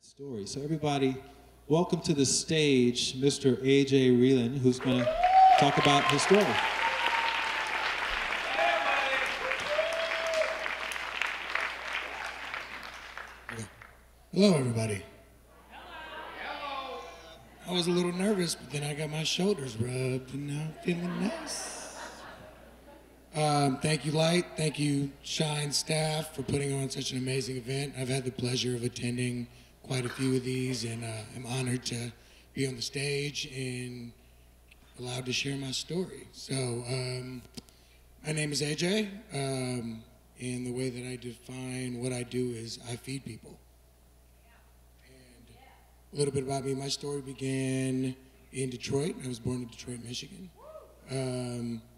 Story. So everybody, welcome to the stage, Mr. Ajay Relan, who's going to talk about his story. Hello, everybody. I was a little nervous, but then I got my shoulders rubbed, and now I'm feeling nice. Thank you, Light. Thank you, Shine staff, for putting on such an amazing event. I've had the pleasure of attending quite a few of these, and I'm honored to be on the stage and allowed to share my story. So, my name is AJ, and the way that I define what I do is I feed people. And a little bit about me, my story began in Detroit. I was born in Detroit, Michigan.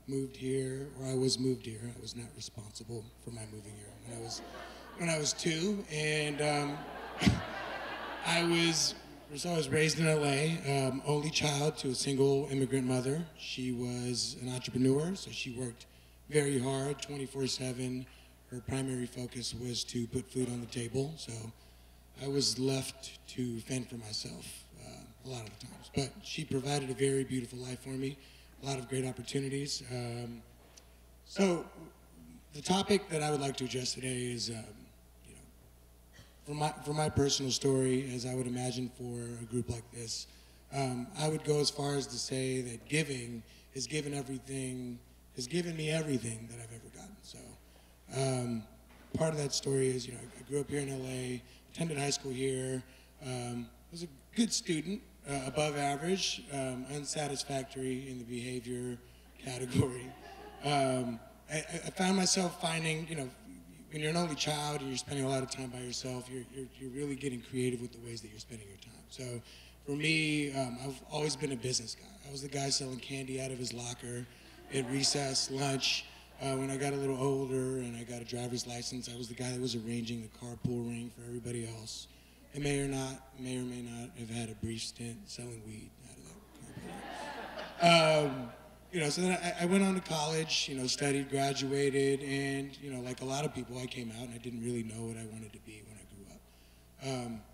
Moved here, or I was moved here. I was not responsible for my moving here when I was 2, and I was raised in LA, only child to a single immigrant mother. She was an entrepreneur, so she worked very hard, 24/7. Her primary focus was to put food on the table, so I was left to fend for myself a lot of the times. But she provided a very beautiful life for me, a lot of great opportunities. So the topic that I would like to address today is, for my personal story, as I would imagine for a group like this, I would go as far as to say that giving has given me everything that I've ever gotten. So part of that story is, I grew up here in LA, attended high school here, was a good student, above average, unsatisfactory in the behavior category. I found myself finding, when you're an only child and you're spending a lot of time by yourself, you're really getting creative with the ways that you're spending your time. So for me, I've always been a business guy. I was the guy selling candy out of his locker at recess, lunch. When I got a little older and I got a driver's license, I was the guy that was arranging the carpool ring for everybody else. I may or may not have had a brief stint selling weed out of that carpool. So then I went on to college, studied, graduated, and, like a lot of people, I came out and I didn't really know what I wanted to be when I grew up.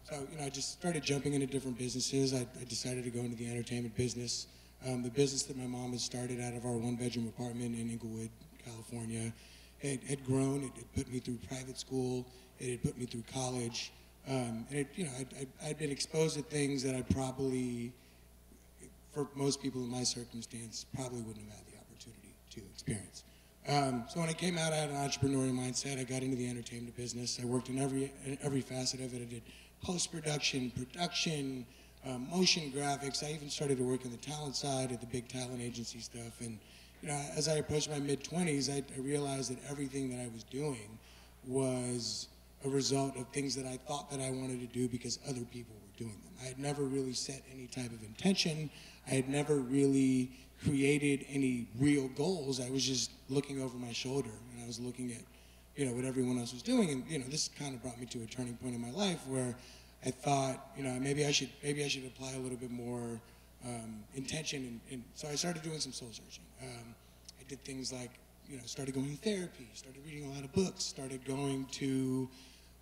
So, I just started jumping into different businesses. I decided to go into the entertainment business. The business that my mom had started out of our one-bedroom apartment in Inglewood, California, it had grown. It had put me through private school. It had put me through college. And I'd been exposed to things that I probably, for most people in my circumstance, probably wouldn't have had the opportunity to experience. So when I came out, I had an entrepreneurial mindset. I got into the entertainment business. I worked in every facet of it. I did post-production, production, motion graphics. I even started to work on the talent side at the big talent agency stuff. And as I approached my mid-20s, I realized that everything that I was doing was a result of things that I thought that I wanted to do because other people were doing them. I had never really set any type of intention. I had never really created any real goals. I was just looking over my shoulder, and I was looking at, what everyone else was doing. And, this kind of brought me to a turning point in my life where I thought, maybe I should apply a little bit more intention. And so I started doing some soul searching. I did things like, started going to therapy, started reading a lot of books, started going to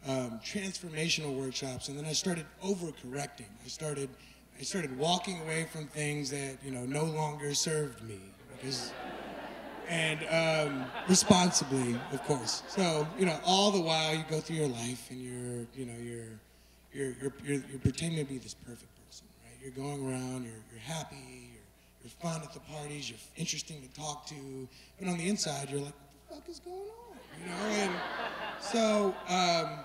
transformational workshops, and then I started overcorrecting. I started walking away from things that no longer served me, and responsibly, of course. So all the while you go through your life and you're pretending to be this perfect person, right? You're going around, you're happy, you're fun at the parties, you're interesting to talk to, but on the inside you're like, what the fuck is going on? And so I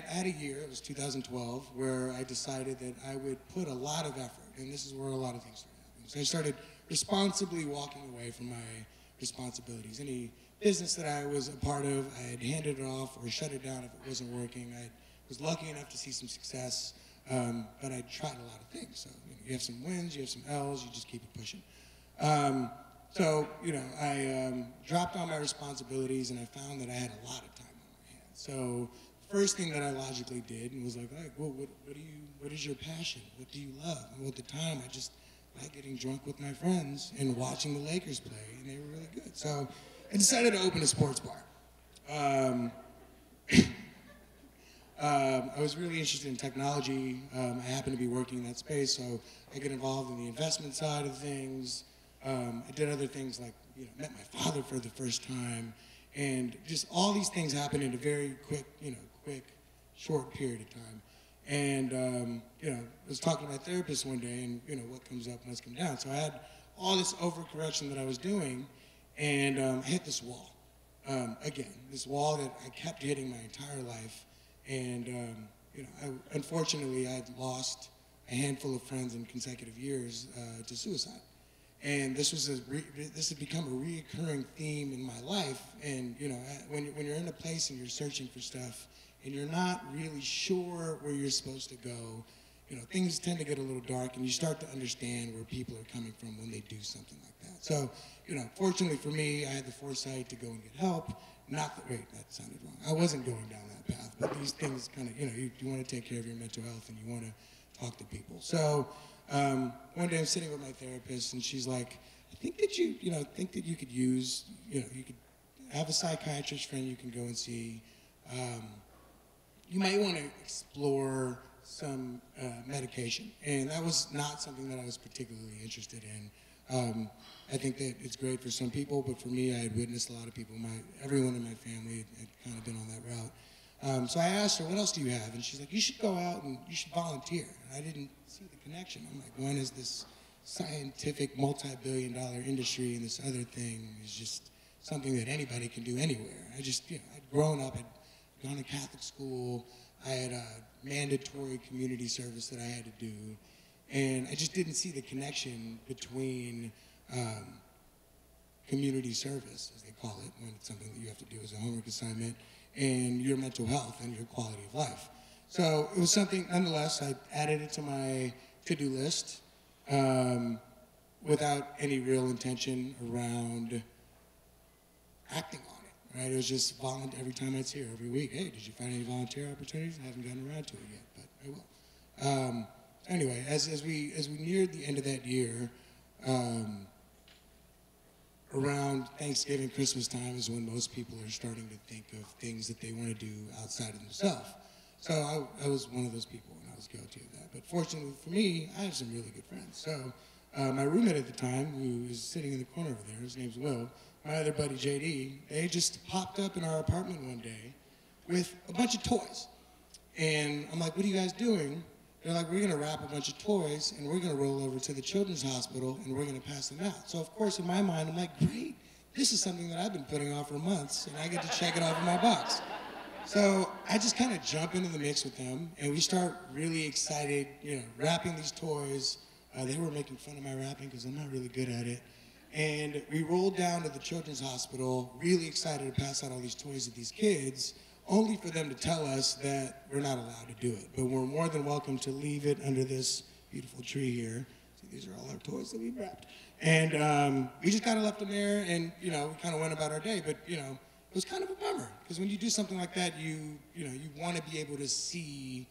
had a year, it was 2012, where I decided that I would put a lot of effort, and this is where a lot of things started happening. So I started responsibly walking away from my responsibilities. Any business that I was a part of, I had handed it off or shut it down if it wasn't working. I was lucky enough to see some success, but I tried a lot of things. So you have some wins, you have some L's, you just keep it pushing. So I dropped all my responsibilities, and I found that I had a lot of time on my hands. So the first thing that I logically did and was like, all right, well, what is your passion? What do you love? Well, at the time, I just liked getting drunk with my friends and watching the Lakers play, and they were really good. So I decided to open a sports bar. I was really interested in technology. I happened to be working in that space, so I get involved in the investment side of things. I did other things like, met my father for the first time, and just all these things happened in a very quick, short period of time. And I was talking to my therapist one day, and what comes up must come down. So I had all this overcorrection that I was doing, and I hit this wall. Again, this wall that I kept hitting my entire life. And unfortunately, I'd lost a handful of friends in consecutive years to suicide. And this had become a reoccurring theme in my life. And when you're in a place and you're searching for stuff, and you're not really sure where you're supposed to go, things tend to get a little dark, and you start to understand where people are coming from when they do something like that. So, fortunately for me, I had the foresight to go and get help. Wait, that sounded wrong. I wasn't going down that path, but these things kind of, you want to take care of your mental health, and you want to talk to people. So, one day I'm sitting with my therapist, and she's like, I think that you could use, you could have a psychiatrist friend you can go and see. You might want to explore some medication. And that was not something that I was particularly interested in. I think that it's great for some people, but for me, I had witnessed a lot of people, everyone in my family had kind of been on that route. So I asked her, what else do you have? And she's like, you should go out and you should volunteer. And I didn't see the connection. I'm like, one is this scientific multi-billion-dollar industry, and this other thing is just something that anybody can do anywhere. I'd grown up, I'd gone to Catholic school, I had a mandatory community service that I had to do, and I just didn't see the connection between community service, as they call it, when it's something that you have to do as a homework assignment, and your mental health and your quality of life. So it was something, nonetheless, I added it to my to-do list without any real intention around acting on it, right? It was just volunteer every time I'd see her every week. Hey, did you find any volunteer opportunities? I haven't gotten around to it yet, but I will. Anyway, as we neared the end of that year, around Thanksgiving, Christmas time is when most people are starting to think of things that they want to do outside of themselves. So I was one of those people, and I was guilty of that. But fortunately for me, I have some really good friends. So my roommate at the time, who was sitting in the corner over there, his name's Will, my other buddy, JD, they just popped up in our apartment one day with a bunch of toys. And I'm like, what are you guys doing? They're like, we're going to wrap a bunch of toys, and we're going to roll over to the children's hospital, and we're going to pass them out. So, of course, in my mind, I'm like, great. This is something that I've been putting off for months, and I get to check it off in my box. So I just kind of jump into the mix with them, and we start really excited, wrapping these toys. They were making fun of my wrapping because I'm not really good at it. And we rolled down to the children's hospital, really excited to pass out all these toys to these kids, only for them to tell us that we're not allowed to do it. But we're more than welcome to leave it under this beautiful tree here. See, these are all our toys that we wrapped. And we just kind of left them there, and we kind of went about our day. But it was kind of a bummer, because when you do something like that, you want to be able to see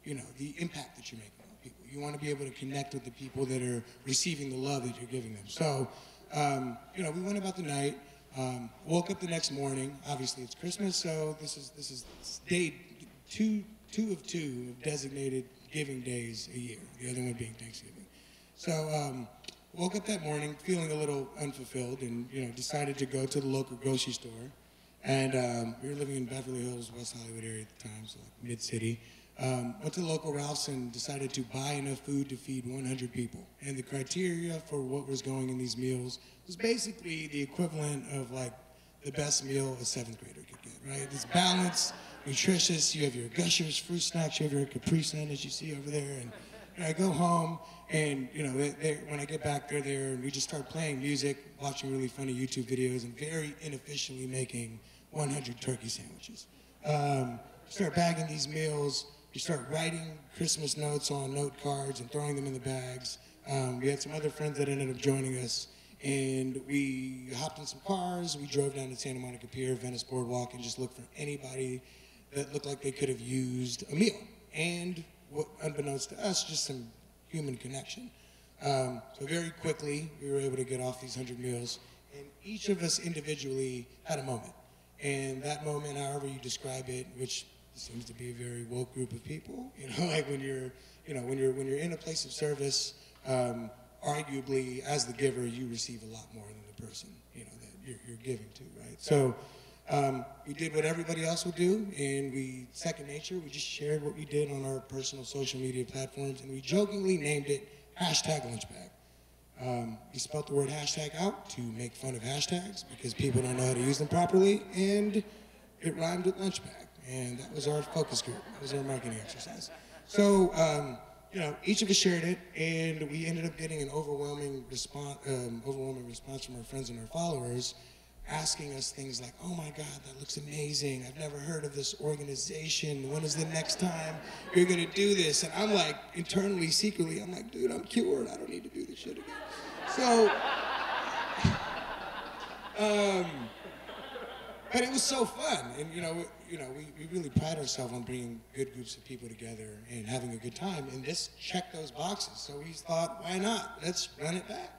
the impact that you're making on people. You want to be able to connect with the people that are receiving the love that you're giving them. So we went about the night. Woke up the next morning. Obviously, it's Christmas, so this is day two of designated giving days a year. The other one being Thanksgiving. So woke up that morning feeling a little unfulfilled, and decided to go to the local grocery store. And we were living in Beverly Hills, West Hollywood area at the time, so like mid-city. Went to the local Ralph's and decided to buy enough food to feed 100 people. And the criteria for what was going in these meals was basically the equivalent of like the best meal a 7th grader could get, right? It's balanced, nutritious. You have your Gushers fruit snacks, you have your Capri Sun, as you see over there. And I go home, and when I get back, they're there, and we just start playing music, watching really funny YouTube videos, and very inefficiently making 100 turkey sandwiches. Start bagging these meals. We start writing Christmas notes on note cards and throwing them in the bags. We had some other friends that ended up joining us, and we hopped in some cars. We drove down to Santa Monica Pier, Venice Boardwalk, and just looked for anybody that looked like they could have used a meal. And unbeknownst to us, just some human connection. So very quickly, we were able to get off these 100 meals, and each of us individually had a moment. And that moment, however you describe it, which seems to be a very woke group of people. You know, like when you're in a place of service, arguably as the giver, you receive a lot more than the person, you know, that you're giving to, right? So we did what everybody else would do, and we, second nature, we just shared what we did on our personal social media platforms, and we jokingly named it #lunchbag. We spelled the word hashtag out to make fun of hashtags because people don't know how to use them properly, and it rhymed with lunchbag, and that was our focus group. That was our marketing exercise. So, you know, each of us shared it, and we ended up getting an overwhelming response from our friends and our followers, asking us things like, "Oh my God, that looks amazing. I've never heard of this organization. When is the next time you're gonna do this?" And I'm like, internally, secretly, I'm like, dude, I'm cured. I don't need to do this shit again. So, but it was so fun, and we really pride ourselves on bringing good groups of people together and having a good time, and this checked those boxes. So we thought, why not? Let's run it back.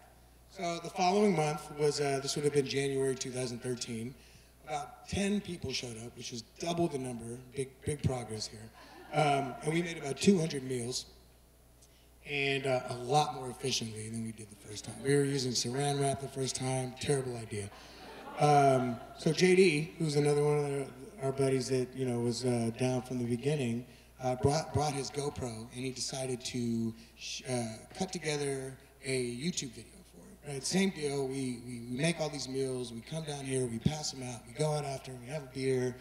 So the following month was, this would have been January 2013. About 10 people showed up, which was double the number, big progress here. And we made about 200 meals, and a lot more efficiently than we did the first time. We were using saran wrap the first time, terrible idea. So JD, who's another one of our buddies that was down from the beginning, brought his GoPro, and he decided to cut together a YouTube video for it. Right, same deal. We make all these meals. We come down here. We pass them out. We go out after. We have a beer.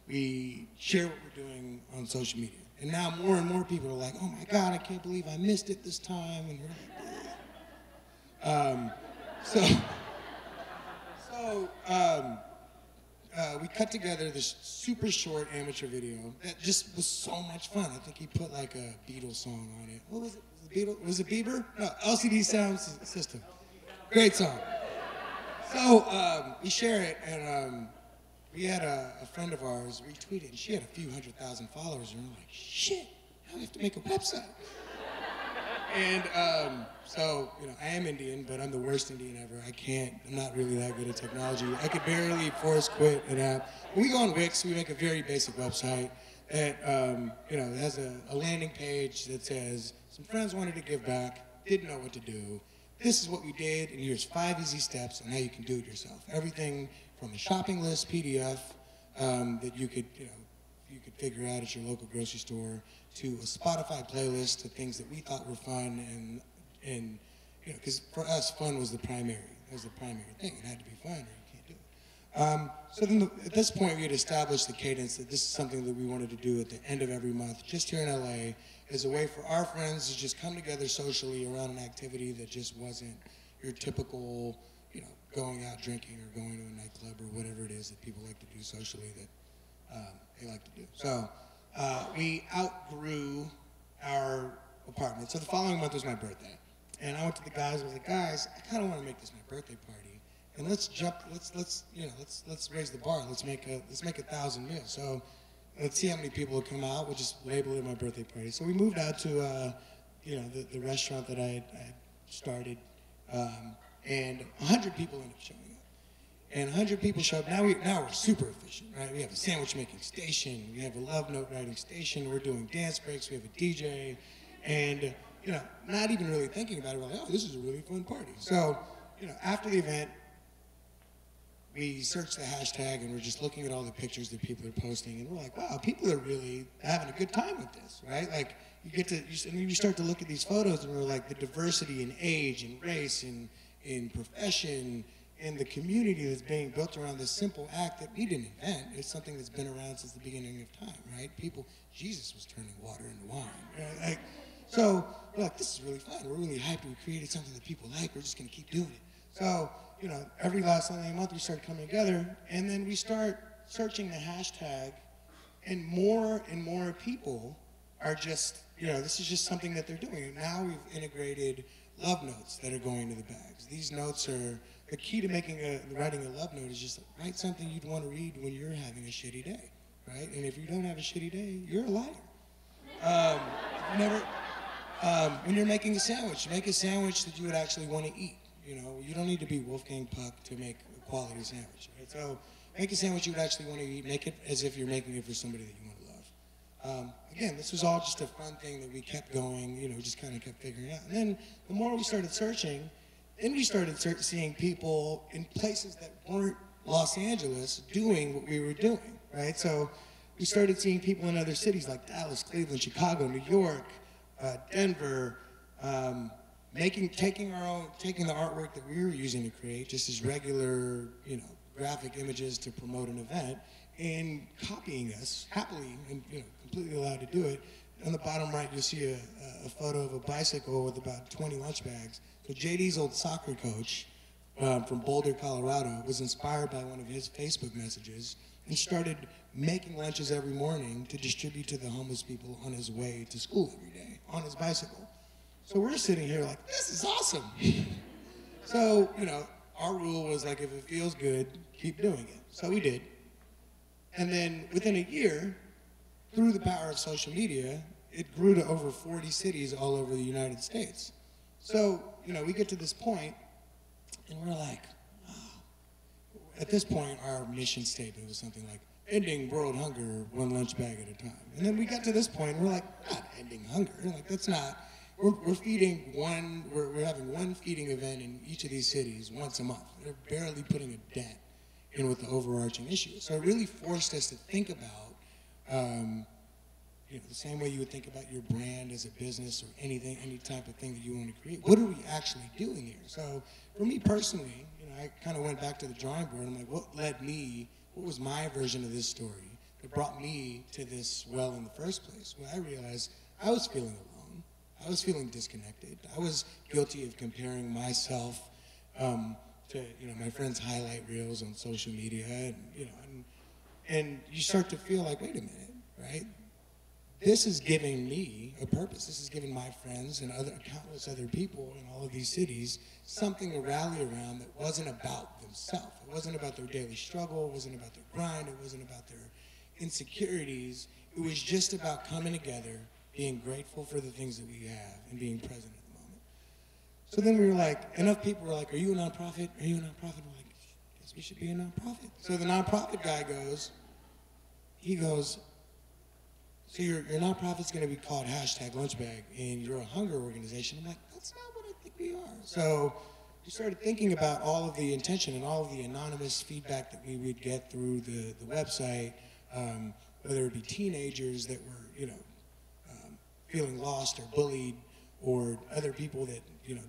We share what we're doing on social media. And now more and more people are like, "Oh my God, I can't believe I missed it this time." And we're like, we cut together this super short amateur video that just was so much fun. I think he put like a Beatles song on it. What was it? Was it Bieber? No, LCD Sound System. Great song. So we share it, and we had a friend of ours retweet it, and she had a few 100,000 followers, and we're like, shit, now we have to make a website. And so, I am Indian, but I'm the worst Indian ever. I'm not really that good at technology. I could barely force quit an app. When we go on Wix, we make a very basic website that, it has a landing page that says, some friends wanted to give back, didn't know what to do. This is what we did, and here's 5 easy steps on how you can do it yourself. Everything from a shopping list PDF that you could figure out at your local grocery store, to a Spotify playlist, to things that we thought were fun, and because for us, fun was the primary. That was the primary thing. It had to be fun, or you can't do it. So then, at this point, we had established the cadence that this is something that we wanted to do at the end of every month, just here in LA, as a way for our friends to just come together socially around an activity that just wasn't your typical, going out drinking or going to a nightclub or whatever it is that people like to do socially that they like to do. So we outgrew our apartment. So the following month was my birthday, and I went to the guys. I was like, guys, I kind of want to make this my birthday party, and let's raise the bar. Let's make 1,000 meals. So let's see how many people will come out. We'll just label it my birthday party. So we moved out to the restaurant that I had started, and 100 people ended up showing up. And 100 people show up. Now we're super efficient, right? We have a sandwich making station. We have a love note writing station. We're doing dance breaks. We have a DJ. And, not even really thinking about it, we're like, oh, this is a really fun party. So, after the event, we searched the hashtag, and we're just looking at all the pictures that people are posting. And we're like, wow, people are really having a good time with this, right? Like, you start to look at these photos, and we're like, the diversity in age and race and in profession, and the community that's being built around this simple act that we didn't invent. It's something that's been around since the beginning of time, right? Jesus was turning water into wine, right? Like, so we're like, this is really fun. We're really hyped. We created something that people like. We're just gonna keep doing it. So, every last Sunday of the month we start coming together, and then we start searching the hashtag, and more people are just, this is just something that they're doing. Now we've integrated love notes that are going to the bags. These notes are, the key to writing a love note is just write something you'd want to read when you're having a shitty day, right? And if you don't have a shitty day, you're a liar. When you're making a sandwich, make a sandwich that you would actually want to eat. You don't need to be Wolfgang Puck to make a quality sandwich, right? So make a sandwich you would actually want to eat. Make it as if you're making it for somebody that you want to love. Again, this was all just a fun thing that we kept going, just kind of kept figuring out. And then the more we started searching, then we started seeing people in places that weren't Los Angeles doing what we were doing, right? So we started seeing people in other cities like Dallas, Cleveland, Chicago, New York, Denver, taking the artwork that we were using to create, just as regular, graphic images to promote an event, and copying us happily and completely allowed to do it. On the bottom right, you'll see a photo of a bicycle with about 20 lunch bags. So JD's old soccer coach from Boulder, Colorado, was inspired by one of his Facebook messages and started making lunches every morning to distribute to the homeless people on his way to school every day on his bicycle. So we're sitting here like, this is awesome. So, our rule was like, if it feels good, keep doing it. So we did. And then within a year, through the power of social media, it grew to over 40 cities all over the United States. So, we get to this point, and we're like, oh. At this point, our mission statement was something like, ending world hunger one lunch bag at a time. And then we got to this point, and we're like, not ending hunger. Like, that's not. We're feeding we're having one feeding event in each of these cities once a month. They're barely putting a dent in with the overarching issue. So it really forced us to think about, the same way you would think about your brand as a business or any type of thing that you want to create. What are we actually doing here? So for me personally, I kind of went back to the drawing board. I'm like, what was my version of this story that brought me to this well in the first place? Well, I realized I was feeling alone. I was feeling disconnected. I was guilty of comparing myself to my friends' highlight reels on social media, and you start to feel like, wait a minute, right? This is giving me a purpose. This is giving my friends and countless other people in all of these cities something to rally around that wasn't about themselves. It wasn't about their daily struggle. It wasn't about their grind. It wasn't about their insecurities. It was just about coming together, being grateful for the things that we have, and being present at the moment. So then we were like, enough people were like, are you a nonprofit? Are you a nonprofit? We're like, guess we should be a nonprofit. So the nonprofit guy goes, so your nonprofit's going to be called #lunchbag, and you're a hunger organization. I'm like, that's not what I think we are. So we started thinking about all of the intention and all of the anonymous feedback that we would get through the website, whether it be teenagers that were, feeling lost or bullied, or other people that,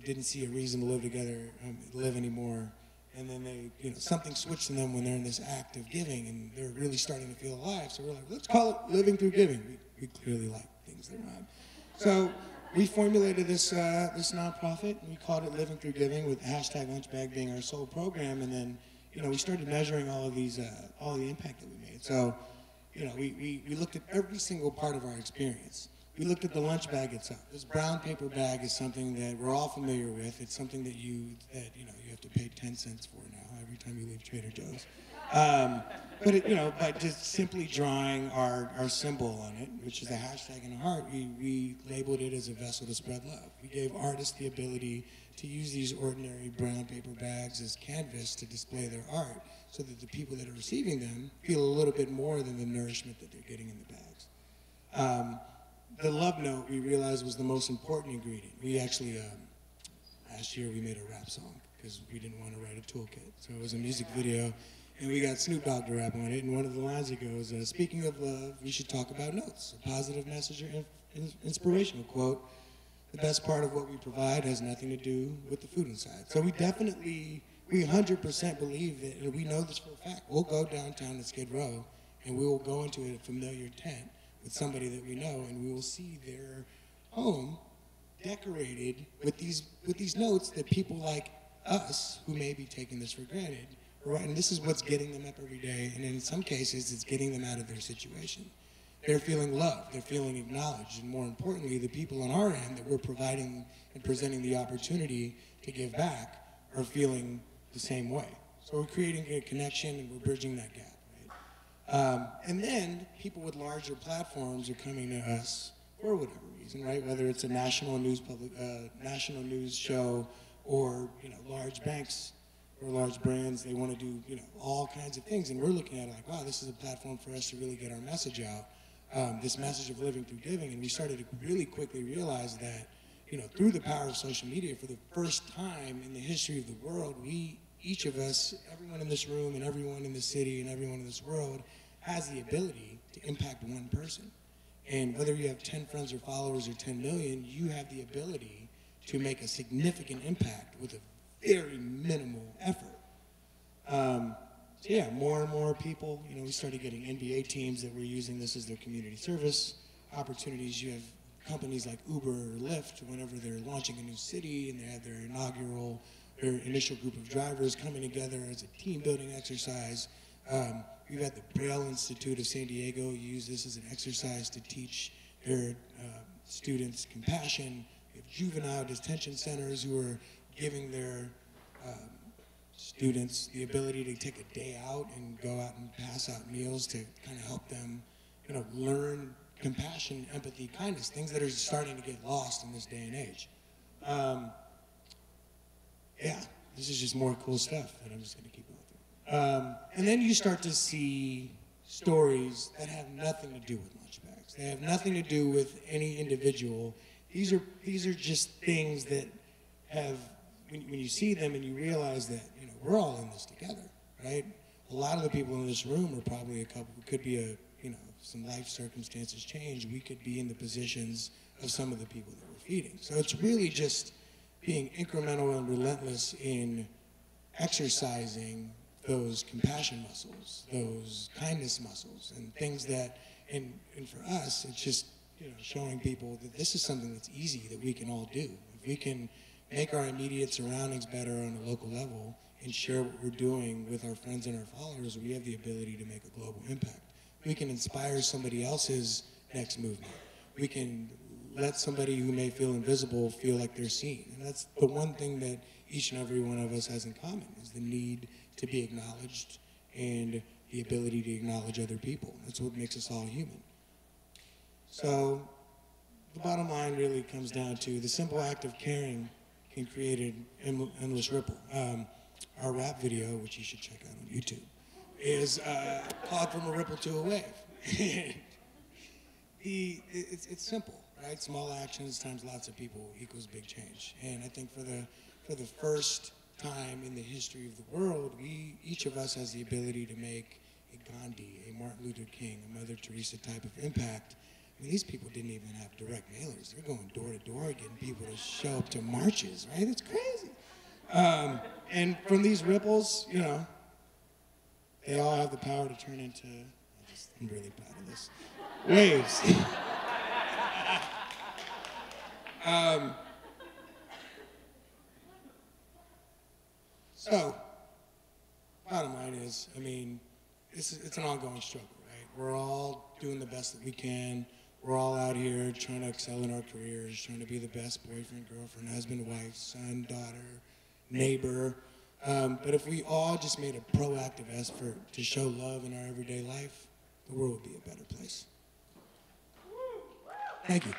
didn't see a reason to live together, live anymore. And then they, something switched in them when they're in this act of giving, and they're really starting to feel alive. So we're like, let's call it Living Through Giving. We clearly like things that rhyme. So we formulated this nonprofit, and we called it Living Through Giving, with #lunchbag being our sole program. And then, we started measuring all of these, all the impact that we made. So, we looked at every single part of our experience. We looked at the lunch bag itself. This brown paper bag is something that we're all familiar with. It's something that you have to pay 10 cents for now every time you leave Trader Joe's. But by just simply drawing our symbol on it, which is a hashtag and a heart, we labeled it as a vessel to spread love. We gave artists the ability to use these ordinary brown paper bags as canvas to display their art, so that the people that are receiving them feel a little bit more than the nourishment that they're getting in the bags. The love note, we realized, was the most important ingredient. We actually, last year we made a rap song because we didn't want to write a toolkit. So it was a music video, and we got Snoop Dogg to rap on it. And one of the lines, it goes, speaking of love, we should talk about notes. A positive message or inspirational quote. The best part of what we provide has nothing to do with the food inside. So we 100% believe that, and we know this for a fact. We'll go downtown to Skid Row, and we will go into a familiar tent with somebody that we know, and we will see their home decorated with these notes that people like us, who may be taking this for granted, are writing. This is what's getting them up every day, and in some cases, it's getting them out of their situation. They're feeling loved, they're feeling acknowledged, and more importantly, the people on our end that we're providing and presenting the opportunity to give back are feeling the same way. So we're creating a connection, and we're bridging that gap. And then people with larger platforms are coming to us for whatever reason, right? Whether it's a national news show, or large banks or large brands, they want to do all kinds of things, and we're looking at it like, wow, this is a platform for us to really get our message out. this message of living through giving, and we started to really quickly realize that, through the power of social media, for the first time in the history of the world, each of us, everyone in this room and everyone in this city and everyone in this world, has the ability to impact one person. And whether you have 10 friends or followers or 10 million, you have the ability to make a significant impact with a very minimal effort. So yeah, more and more people, we started getting NBA teams that were using this as their community service opportunities. You have companies like Uber or Lyft, whenever they're launching a new city and they have their initial group of drivers coming together as a team building exercise. We've had the Braille Institute of San Diego use this as an exercise to teach their students compassion. We have juvenile detention centers who are giving their students the ability to take a day out and go out and pass out meals to kind of help them, learn compassion, empathy, kindness, things that are starting to get lost in this day and age. Yeah, this is just more cool stuff that I'm just going to keep going through. And then you start to see stories that have nothing to do with lunchbags. They have nothing to do with any individual. These are just things that have, when you see them and you realize that, we're all in this together, right? A lot of the people in this room are probably could be some life circumstances change. We could be in the positions of some of the people that we're feeding. So it's really just being incremental and relentless in exercising those compassion muscles, those kindness muscles, and things that, and for us, it's just showing people that this is something that's easy that we can all do. If we can make our immediate surroundings better on a local level and share what we're doing with our friends and our followers, we have the ability to make a global impact. We can inspire somebody else's next movement. We can let somebody who may feel invisible feel like they're seen. And that's the one thing that each and every one of us has in common, is the need to be acknowledged and the ability to acknowledge other people. That's what makes us all human. So the bottom line really comes down to the simple act of caring can create an endless ripple. Our rap video, which you should check out on YouTube, is called From a Ripple to a Wave. It's simple, right? Small actions times lots of people equals big change. And I think for the first time in the history of the world, each of us has the ability to make a Gandhi, a Martin Luther King, a Mother Teresa type of impact. I mean, these people didn't even have direct mailers. They're going door to door getting people to show up to marches, right? It's crazy. And from these ripples, they all have the power to turn into, I'm really proud of this, waves. So, bottom line is, it's an ongoing struggle, right? We're all doing the best that we can. We're all out here trying to excel in our careers, trying to be the best boyfriend, girlfriend, husband, wife, son, daughter, neighbor. But if we all just made a proactive effort to show love in our everyday life, the world would be a better place. Thank you.